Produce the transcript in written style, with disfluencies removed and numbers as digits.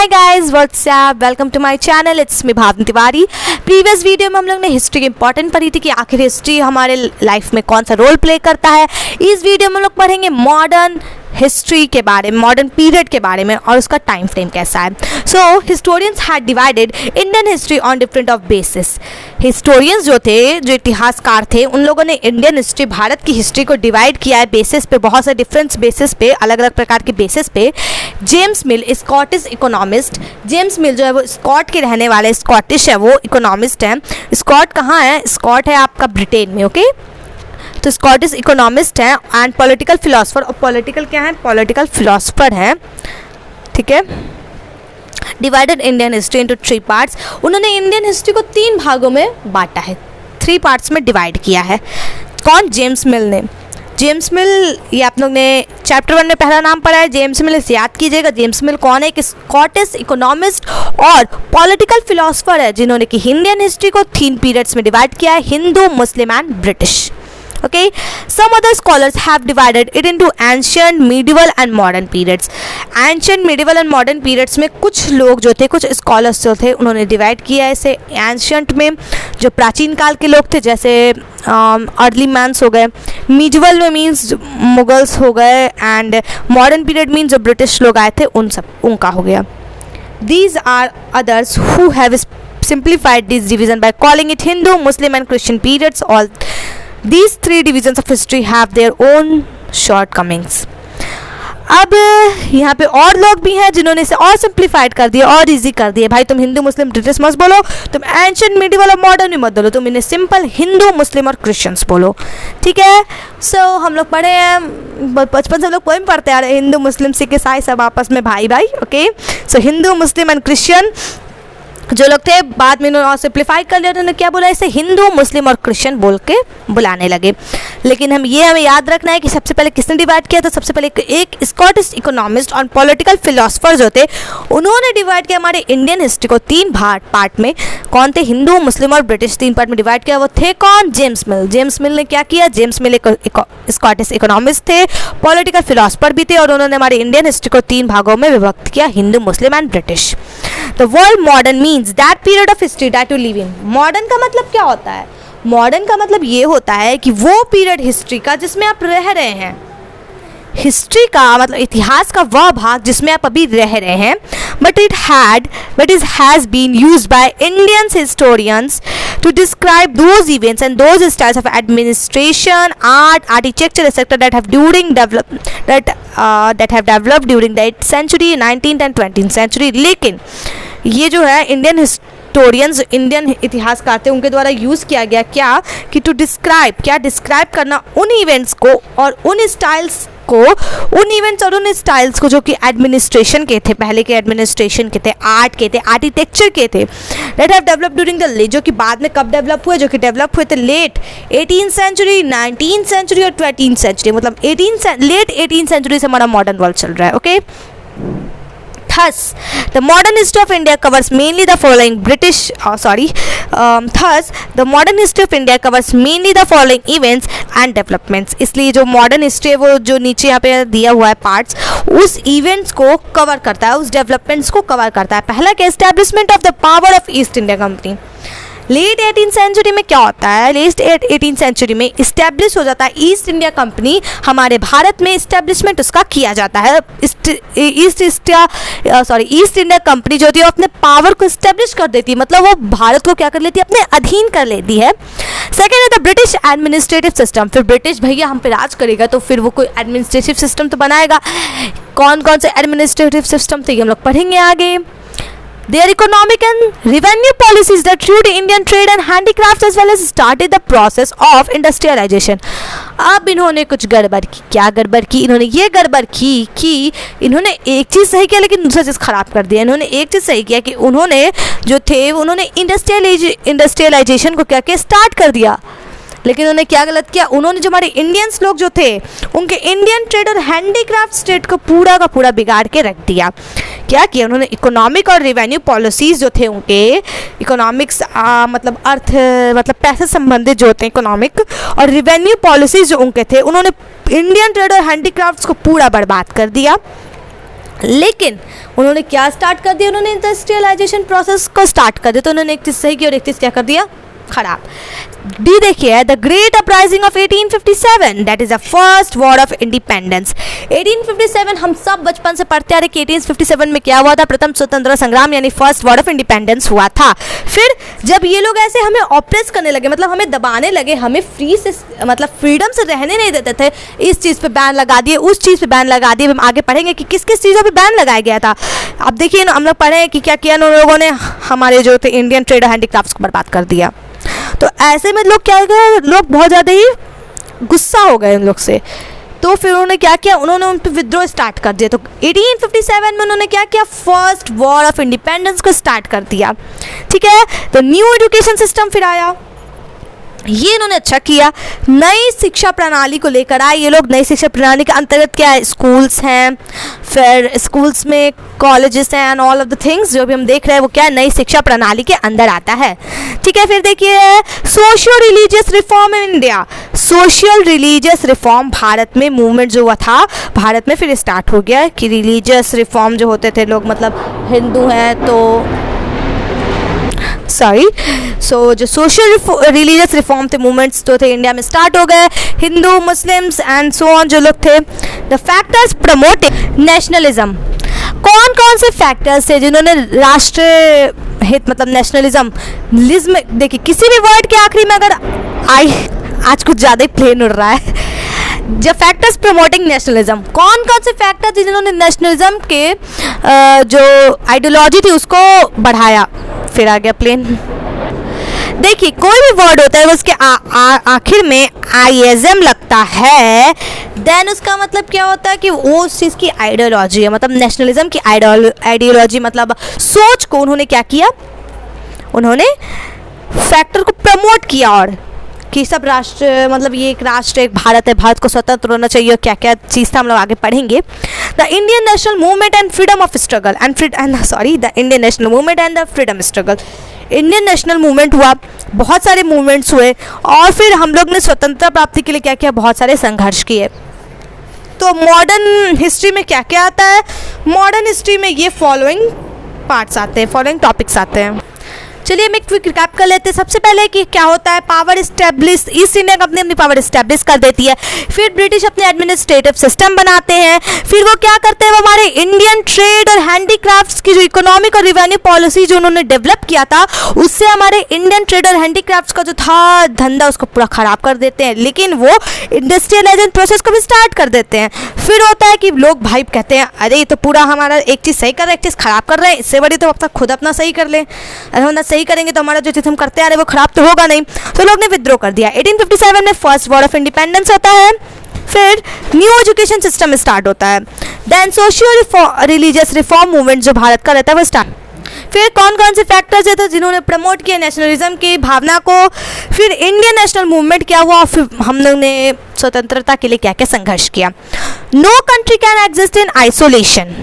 Hi guys, what's up, welcome to my channel. It's me Bhavna Tiwari. Previous video में हम लोग ने हिस्ट्री की इंपॉर्टेंट पढ़ी थी कि आखिर हिस्ट्री हमारे लाइफ में कौन सा रोल प्ले करता है। इस वीडियो में हम लोग पढ़ेंगे मॉडर्न हिस्ट्री के बारे में, मॉडर्न पीरियड के बारे में और उसका टाइम फ्रेम कैसा है। So historians had divided Indian history on different of basis. Historians जो थे, जो इतिहासकार थे, उन लोगों ने इंडियन हिस्ट्री, भारत की हिस्ट्री को डिवाइड किया है बेसिस पे, बहुत से डिफरेंट बेसिस पे, अलग अलग प्रकार के बेसिस पे। जेम्स मिल, स्कॉटिश इकोनॉमिस्ट, जेम्स मिल जो है वो स्कॉट के रहने वाले, स्कॉटिश है, वो इकोनॉमिस्ट हैं। स्कॉट कहाँ है? स्कॉट है आपका ब्रिटेन में, ओके। तो स्कॉटिश इकोनॉमिस्ट हैं एंड पॉलिटिकल फिलोसफर। और पॉलिटिकल क्या है? पॉलिटिकल फिलोसफर हैं, ठीक है। Divided Indian history into 3 parts. उन्होंने इंडियन हिस्ट्री को 3 भागों में बांटा है, 3 पार्ट्स में डिवाइड किया है। कौन? जेम्स मिल ने। जेम्स मिल, ये आप लोग ने चैप्टर 1 में पहला नाम पढ़ा है, जेम्स मिल, इसे याद कीजिएगा। जेम्स मिल कौन है? एक स्कॉटिश इकोनॉमिस्ट और पॉलिटिकल फिलोसफर है, जिन्होंने कि इंडियन हिस्ट्री को 3 पीरियड्स में डिवाइड किया है, Hindu, Muslim and British. Okay, some other scholars have divided it into ancient, medieval and modern periods. Ancient, medieval and modern periods में कुछ लोग जो थे, कुछ scholars जो थे, उन्होंने डिवाइड किया है इसे। ancient में जो प्राचीन काल के लोग थे, जैसे अर्ली मैंस हो गए, medieval में मीन्स मुगल्स हो गए, एंड मॉडर्न पीरियड मीन्स जो ब्रिटिश लोग आए थे उनका हो गया। These are others who have simplified this division by calling it Hindu, Muslim and Christian periods. All These 3 divisions of history have their own shortcomings. अब यहाँ पे और लोग भी हैं जिन्होंने इसे और सिंप्लीफाइड कर दिया और इजी कर दिया। भाई तुम हिंदू, मुस्लिम, ब्रिटिश मत बोलो, तुम एंशिएंट, मिडिवल और मॉडर्न भी मत बोलो, तुम इन्हें सिंपल हिंदू, मुस्लिम और क्रिश्चियंस बोलो, ठीक है। सो हम लोग पढ़े हैं, बचपन से हम लोग पोएम पढ़ते आ रहे हैं, हिंदू, मुस्लिम, सिख, ईसाई सब आपस में भाई भाई, okay. So Hindu, Muslim and Christian जो लोग थे, बाद में उन्होंने सिंप्लीफाई कर लिया, उन्होंने क्या बोला, इसे हिंदू, मुस्लिम और क्रिश्चियन बोल के बुलाने लगे। लेकिन हमें याद रखना है कि सबसे पहले किसने डिवाइड किया था? सबसे पहले एक स्कॉटिश इकोनॉमिस्ट और पॉलिटिकल फिलोसफर जो थे, उन्होंने डिवाइड किया हमारे इंडियन हिस्ट्री को 3 पार्ट में। कौन थे? हिंदू, मुस्लिम और ब्रिटिश, 3 पार्ट में डिवाइड किया। वो थे कौन? जेम्स मिल। जेम्स मिल ने क्या किया? जेम्स मिल एक स्कॉटिश इकोनॉमिस्ट थे, पॉलिटिकल फिलोसफर भी थे, और उन्होंने हमारे इंडियन हिस्ट्री को 3 भागों में विभक्त किया, Hindu, Muslim and British. The word modern means that period of history that you live in. Modern का मतलब क्या होता है? Modern का मतलब ये होता है कि वो पीरियड हिस्ट्री का जिसमें आप रह रहे हैं। हिस्ट्री का मतलब इतिहास का वह भाग जिसमें आप अभी रह रहे हैं। But it has been used by Indian historians to describe those events and those styles of administration, art, architecture, etc. that have developed during the 8th century, 19th and 20th century. लेकिन ये जो है Indian historians, Indian इतिहासकार थे, उनके द्वारा use किया गया क्या कि टू डिस्क्राइब करना उन इवेंट्स को और उन स्टाइल्स को जो कि एडमिनिस्ट्रेशन के थे, पहले के एडमिनिस्ट्रेशन के थे, आर्ट के थे, आर्किटेक्चर के थे, that have developed during the late, जो कि बाद में कब डेवलप हुए? जो कि डेवलप हुए थे late 18th century, 19th century और 20th सेंचुरी। मतलब लेट 18th सेंचुरी से हमारा मॉडर्न वर्ल्ड चल रहा है, okay. Thus, the modern history of India covers mainly the following events and developments. इसलिए जो modern history है वो जो नीचे यहाँ पे दिया हुआ है पार्ट्स, उस events को कवर करता है, उस developments को कवर करता है। पहला क्या? establishment of the power of East India Company. लेट 18th सेंचुरी में क्या होता है? लेट 18th सेंचुरी में इस्टेब्लिश हो जाता है ईस्ट इंडिया कंपनी, हमारे भारत में इस्टेब्लिशमेंट उसका किया जाता है। ईस्ट इंडिया कंपनी जो होती है वो अपने पावर को इस्टेब्लिश कर देती है, मतलब वो भारत को क्या कर लेती है? अपने अधीन कर लेती है। सेकेंड है द ब्रिटिश एडमिनिस्ट्रेटिव सिस्टम। फिर ब्रिटिश भैया हम पे राज करेगा तो फिर वो कोई एडमिनिस्ट्रेटिव सिस्टम तो बनाएगा। कौन कौन से एडमिनिस्ट्रेटिव सिस्टम थे ये हम लोग पढ़ेंगे आगे। Their economic and revenue policies that fueled Indian trade and handicrafts as well as started the process of industrialization. अब इन्होंने कुछ गड़बड़ की। क्या गड़बड़ की? इन्होंने ये गड़बड़ की कि इन्होंने एक चीज़ सही किया लेकिन दूसरा चीज़ ख़राब कर दिया। इन्होंने एक चीज़ सही किया कि उन्होंने इंडस्ट्रियलाइजेशन को क्या किया? स्टार्ट कर दिया। लेकिन उन्होंने क्या गलत किया? उन्होंने जो हमारे इंडियंस लोग जो थे, उनके इंडियन ट्रेड और हैंडीक्राफ्ट स्टेट को पूरा का पूरा बिगाड़ के रख दिया। क्या किया उन्होंने? इकोनॉमिक और रेवेन्यू पॉलिसीज़ जो थे उनके, इकोनॉमिक्स मतलब अर्थ मतलब पैसे संबंधित जो होते हैं इकोनॉमिक, और रेवेन्यू पॉलिसीज़ जो उनके थे, उन्होंने इंडियन ट्रेड और हैंडीक्राफ्ट्स को पूरा बर्बाद कर दिया। लेकिन उन्होंने क्या स्टार्ट कर दिया, उन्होंने इंडस्ट्रियलाइजेशन प्रोसेस को स्टार्ट कर दिया। तो उन्होंने एक चीज़ सही की और एक चीज़ क्या कर दिया, खराब। डी देखिए, the great uprising of 1857, that is the first war of independence. 1857 हम सब बचपन से पढ़ते आ रहे कि 1857 में क्या हुआ था, प्रथम स्वतंत्रता संग्राम यानी फर्स्ट वॉर ऑफ इंडिपेंडेंस हुआ था। फिर जब ये लोग ऐसे हमें ऑप्रेस करने लगे, मतलब हमें दबाने लगे, हमें फ्री से मतलब फ्रीडम से रहने नहीं देते थे, इस चीज़ पे बैन लगा दिए, उस चीज़ पे बैन लगा दिए। हम आगे पढ़ेंगे कि किस किस चीज़ों पे बैन लगाया गया था। अब देखिए हम लोग पढ़े कि क्या किया उन लोगों ने, हमारे जो थे इंडियन ट्रेड और हैंडीक्राफ्ट्स को बर्बाद कर दिया। तो ऐसे में लोग क्या गए, लोग बहुत ज़्यादा ही गुस्सा हो गए उन लोग से। तो फिर उन्होंने क्या किया, उन्होंने उन पर विद्रोह स्टार्ट कर दिया। तो 1857 में उन्होंने क्या किया, फर्स्ट वॉर ऑफ इंडिपेंडेंस को स्टार्ट कर दिया। ठीक है, तो न्यू एजुकेशन सिस्टम फिर आया, ये इन्होंने अच्छा किया। नई शिक्षा प्रणाली को लेकर आए ये लोग। नई शिक्षा प्रणाली के अंतर्गत क्या है, स्कूल्स हैं, फिर स्कूल्स में कॉलेजेस हैं and all of the things जो भी हम देख रहे हैं वो क्या है, नई शिक्षा प्रणाली के अंदर आता है। ठीक है, फिर देखिए socio religious reform in India. Social religious reform Bharat में मूवमेंट जो हुआ था, भारत में फिर स्टार्ट हो गया कि रिलीजियस रिफॉर्म जो होते थे, लोग मतलब हिंदू हैं तो जो सोशल रिलीजियस रिफॉर्म थे, मूवमेंट्स जो थे इंडिया में स्टार्ट हो गए। Hindu, Muslims and so on जो लोग थे। द फैक्टर्स प्रमोटिंग नेशनलिज्म, कौन कौन से फैक्टर्स है जिन्होंने राष्ट्र हित मतलब नेशनलिज्म, देखिए किसी भी वर्ड के आखिरी में अगर आज कुछ ज़्यादा ही प्लेन उड़ रहा है। जब फैक्टर्स प्रमोटिंग नेशनलिज्म, कौन कौन से फैक्टर थे जिन्होंने नेशनलिज्म के जो आइडियोलॉजी थी उसको बढ़ाया। फिर आ गया प्लेन। देखिए कोई भी वर्ड होता है उसके आखिर में आईएसएम लगता है, देन उसका मतलब क्या होता है कि वो उस चीज़ की आइडियोलॉजी है। मतलब नेशनलिज्म की आइडियोलॉजी मतलब सोच को उन्होंने क्या किया, उन्होंने फैक्टर को प्रमोट किया और कि सब राष्ट्र मतलब ये एक राष्ट्र, एक भारत है, भारत को स्वतंत्र होना चाहिए और क्या क्या चीज़ था हम लोग आगे पढ़ेंगे। The Indian national movement and freedom of struggle the Indian national movement and the freedom struggle. Indian national movement हुआ, बहुत सारे मूवमेंट्स हुए और फिर हम लोग ने स्वतंत्रता प्राप्ति के लिए क्या किया, बहुत सारे संघर्ष किए। तो मॉडर्न हिस्ट्री में क्या क्या आता है, मॉडर्न हिस्ट्री में ये फॉलोइंग पार्ट्स आते हैं, फॉलोइंग टॉपिक्स आते हैं। चलिए हम एक क्विक रिकैप कर लेते हैं। सबसे पहले कि क्या होता है, power establish, east India company अपनी पावर इस्टेब्लिश कर देती है। फिर ब्रिटिश अपने एडमिनिस्ट्रेटिव सिस्टम बनाते हैं। फिर वो क्या करते हैं, वो हमारे इंडियन ट्रेड और हैंडीक्राफ्ट्स की जो इकोनॉमिक और रिवेन्यू पॉलिसी जो उन्होंने डेवलप किया था, उससे हमारे इंडियन ट्रेड और हैंडीक्राफ्ट्स का जो था धंधा उसको पूरा ख़राब कर देते हैं। लेकिन वो इंडस्ट्रियलाइजेशन प्रोसेस को भी स्टार्ट कर देते हैं। फिर होता है कि लोग भाई कहते हैं अरे ये तो पूरा हमारा एक चीज़ सही कर रहे हैं, एक चीज़ ख़राब कर रहे हैं, इससे बड़ी तो अब तक खुद अपना सही कर लें, हम सही करेंगे तो हमारा जो चीज़ हम करते आ रहे हैं वो खराब तो होगा नहीं। तो लोग ने विद्रोह कर दिया। 1857 में फर्स्ट वॉर ऑफ इंडिपेंडेंस होता है। फिर न्यू एजुकेशन सिस्टम स्टार्ट होता है। Then socio religious reform movement जो भारत का रहता है वो स्टार्ट। फिर कौन कौन से फैक्टर्स है तो जिन्होंने प्रमोट किया नेशनलिज्म की भावना को। फिर इंडियन नेशनल मूवमेंट क्या हुआ, फिर हम लोग ने स्वतंत्रता के लिए क्या क्या संघर्ष किया। No country can exist in isolation.